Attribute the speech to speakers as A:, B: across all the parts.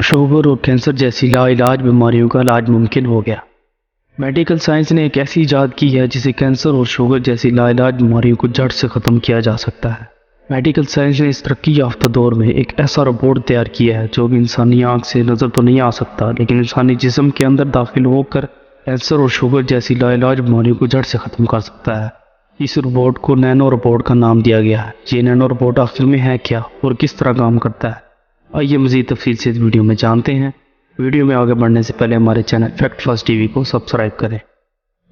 A: Sugar और cancer जैसी लाइलाज बीमारियों का इलाज मुमकिन हो गया। मेडिकल साइंस ने एक ऐसी इजाद की है जिसे कैंसर और शुगर जैसी लाइलाज बीमारियों को जड़ से ख़त्म किया जा सकता है। मेडिकल साइंस ने इस तरक्की याफ्ता दौर में एक ऐसा रोबोट तैयार किया है जो कि इंसानी आँख से नज़र तो नहीं आ सकता, लेकिन इंसानी जिस्म के अंदर दाखिल होकर कैंसर और शुगर जैसी लाइलाज बीमारियों को जड़ से ख़त्म कर सकता है। इस रोबोट को नैनो रोबोट का नाम दिया गया है। ये नैनो रोबोट आखिर में है क्या और किस तरह काम करता है, आइए मज़ीद तफसील से इस वीडियो में जानते हैं। वीडियो में आगे बढ़ने से पहले हमारे चैनल फैक्ट फास्ट टीवी को सब्सक्राइब करें।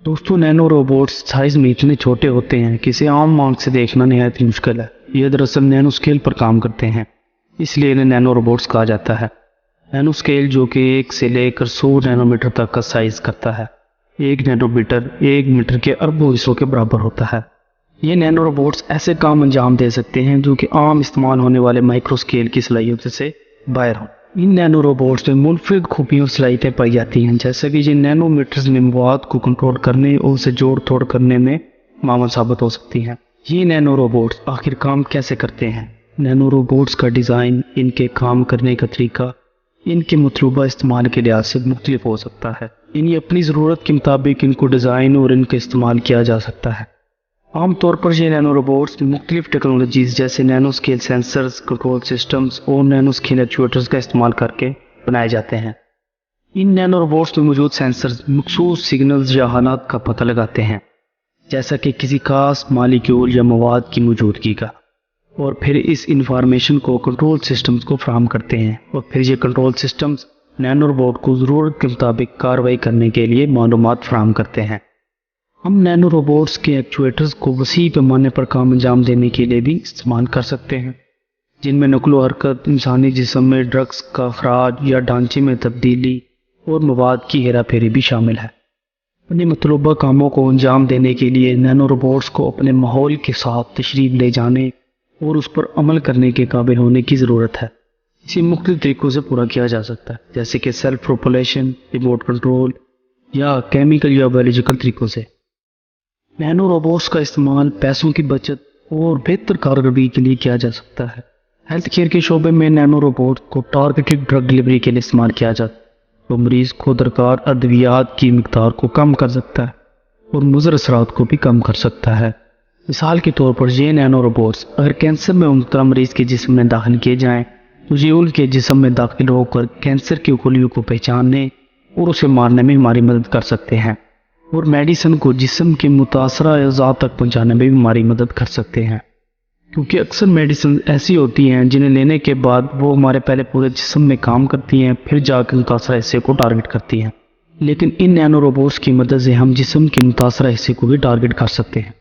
A: दोस्तों, नैनो रोबोट्स साइज़ में इतने छोटे होते हैं कि इसे आम आँख से देखना नहायत ही मुश्किल है। ये दरअसल नैनो स्केल पर काम करते हैं, इसलिए इन्हें नैनो रोबोट्स कहा जाता है। नैनो स्केल जो कि 1 से लेकर 100 नैनोमीटर तक का साइज़ करता है। 1 नैनोमीटर 1 मीटर के अरबों हिस्सों के बराबर होता है। ये नैनो रोबोट्स ऐसे काम अंजाम दे सकते हैं जो कि आम इस्तेमाल होने वाले माइक्रो स्केल की सलाहियत से बाहर हों। इन नैनो रोबोट्स में मुनफरिद खूबियाँ और सलाहियतें पाई जाती हैं, जैसे कि ये नैनोमीटर्स में मवाद को कंट्रोल करने और उसे जोड़ तोड़ करने में मामूल साबित हो सकती हैं। ये नैनो रोबोट्स आखिर काम कैसे करते हैं? नैनो रोबोट्स का डिज़ाइन, इनके काम करने का तरीका, इनके मतलूबा इस्तेमाल के लिहाज से मुख्तलिफ हो सकता है। इन्हें अपनी ज़रूरत के मुताबिक इनको डिज़ाइन और इनका इस्तेमाल किया जा सकता है। आम तौर पर ये नैनो रोबोट्स मुख्तलिफ टेक्नोलॉजीज़ जैसे nano scale sensors, control systems और नैनो स्केल एक्चुएटर्स का इस्तेमाल करके बनाए जाते हैं। इन नैनो रोबोट्स में मौजूद सेंसर्स मखसूस सिग्नल्स या हालात का पता लगाते हैं, जैसा कि किसी खास मालिक्यूल या मवाद की मौजूदगी का, और फिर इस इंफॉर्मेशन को कंट्रोल सिस्टम्स को फराहम करते हैं, और फिर ये कंट्रोल सिस्टम्स नैनो रोबोट को ज़रूरत के मुताबिक कार्रवाई करने के लिए मालूमात फराहम करते हैं। हम नैनो रोबोट्स के एक्चुएटर्स को वसी पैमाने पर काम अंजाम देने के लिए भी इस्तेमाल कर सकते हैं, जिनमें नक़्ल हरकत, इंसानी जिस्म में ड्रग्स का अखराज या ढांचे में तब्दीली और मवाद की हेरा फेरी भी शामिल है। अपने मतलूबा कामों को अंजाम देने के लिए नैनो रोबोट्स को अपने माहौल के साथ तशरीफ ले जाने और उस पर अमल करने के काबिल होने की ज़रूरत है। इसे मुख्तलिफ तरीक़ों से पूरा किया जा सकता है, जैसे कि सेल्फ प्रोपलेशन, रिमोट कंट्रोल या केमिकल या बायोलॉजिकल तरीक़ों से। नैनो रोबोट्स का इस्तेमाल पैसों की बचत और बेहतर कारकर्दगी के लिए किया जा सकता है। हेल्थ केयर के शोबे में नैनो रोबोट को टारगेटेड ड्रग डिलीवरी के लिए इस्तेमाल किया जाता है, तो मरीज़ को दरकार अद्वियात की मिकदार को कम कर सकता है और मुज़र असरात को भी कम कर सकता है। मिसाल के तौर पर ये नैनो रोबोट्स अगर कैंसर में मुब्तला मरीज़ के जिस्म में दाखिल किए जाएँ तो ये उनके जिस्म में दाखिल होकर कैंसर की खुलियों को पहचानने और उसे मारने में हमारी मदद कर सकते हैं, और मेडिसिन को जिस्म के मुतासरा अज़ा तक पहुंचाने में भी हमारी मदद कर सकते हैं, क्योंकि अक्सर मेडिसिन ऐसी होती हैं जिन्हें लेने के बाद वो हमारे पहले पूरे जिस्म में काम करती हैं, फिर जाकर मुतासरा हिस्से को टारगेट करती हैं। लेकिन इन नैनो रोबोट्स की मदद से हम जिस्म के मुतासरा हिस्से को भी टारगेट कर सकते हैं,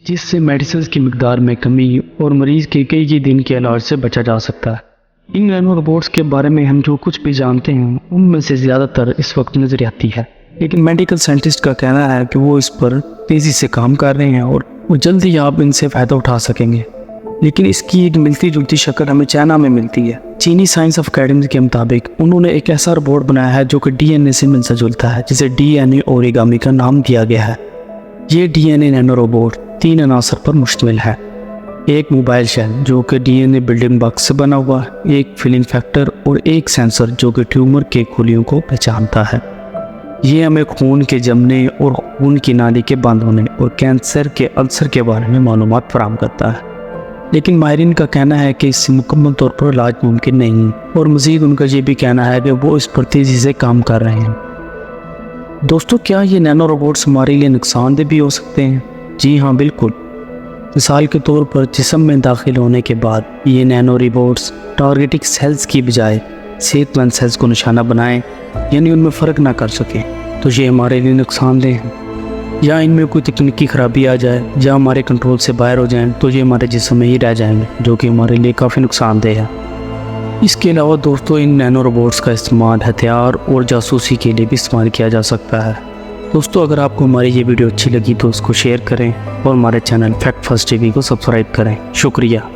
A: जिससे मेडिसिन की मिकदार में कमी और मरीज़ के कई दिन के इलाज से बचा जा सकता है। इन नैनो रोबोट्स के बारे में हम जो कुछ भी जानते हैं उनमें से ज़्यादातर इस वक्त नज़रियाती है, लेकिन मेडिकल साइंटिस्ट का कहना है कि वो इस पर तेज़ी से काम कर रहे हैं और वो जल्द ही आप इनसे फ़ायदा उठा सकेंगे। लेकिन इसकी एक मिलती जुलती शक्ल हमें चाइना में मिलती है। चीनी साइंस ऑफ अकेडमी के मुताबिक उन्होंने एक ऐसा रोबोट बनाया है जो कि डीएनए से मिलता जुलता है, जिसे डीएनए ओरिगामी का नाम दिया गया है। ये डीएनए नैनो रोबोट 3 अनासर पर मुश्तमिल है। एक मोबाइल शेल जो कि डीएनए बिल्डिंग ब्लॉक से बना हुआ है, एक फिलिंग फैक्टर और एक सेंसर जो कि ट्यूमर के खुलियों को पहचानता है। ये हमें खून के जमने और खून की नाली के बंद होने और कैंसर के अल्सर के बारे में मालूमात फराहम करता है। लेकिन माहिरीन का कहना है कि इससे मुकम्मल तौर पर इलाज मुमकिन नहीं, और मज़ीद उनका ये भी कहना है कि वो इस पर तेज़ी से काम कर रहे हैं। दोस्तों, क्या ये नैनो रोबोट्स हमारे लिए नुकसानदेह भी हो सकते हैं? जी हाँ, बिल्कुल। मिसाल के तौर पर जिस्म में दाखिल होने के बाद ये नैनो रोबोट्स टारगेटिक सेल्स की बजाय सेहतमंद सेल्स को निशाना बनाएं, यानी उनमें फ़र्क ना कर सकें, तो ये हमारे लिए नुकसानदेह हैं। या इनमें कोई तकनीकी ख़राबी आ जाए या हमारे कंट्रोल से बाहर हो जाएं तो ये हमारे जिस्म में ही रह जाएंगे, जो कि हमारे लिए काफ़ी नुकसानदेह है। इसके अलावा दोस्तों, इन नैनो रोबोट्स का इस्तेमाल हथियार और जासूसी के लिए भी इस्तेमाल किया जा सकता है। दोस्तों, अगर आपको हमारी ये वीडियो अच्छी लगी तो उसको शेयर करें और हमारे चैनल फैक्ट फास्ट टीवी को सब्सक्राइब करें। शुक्रिया।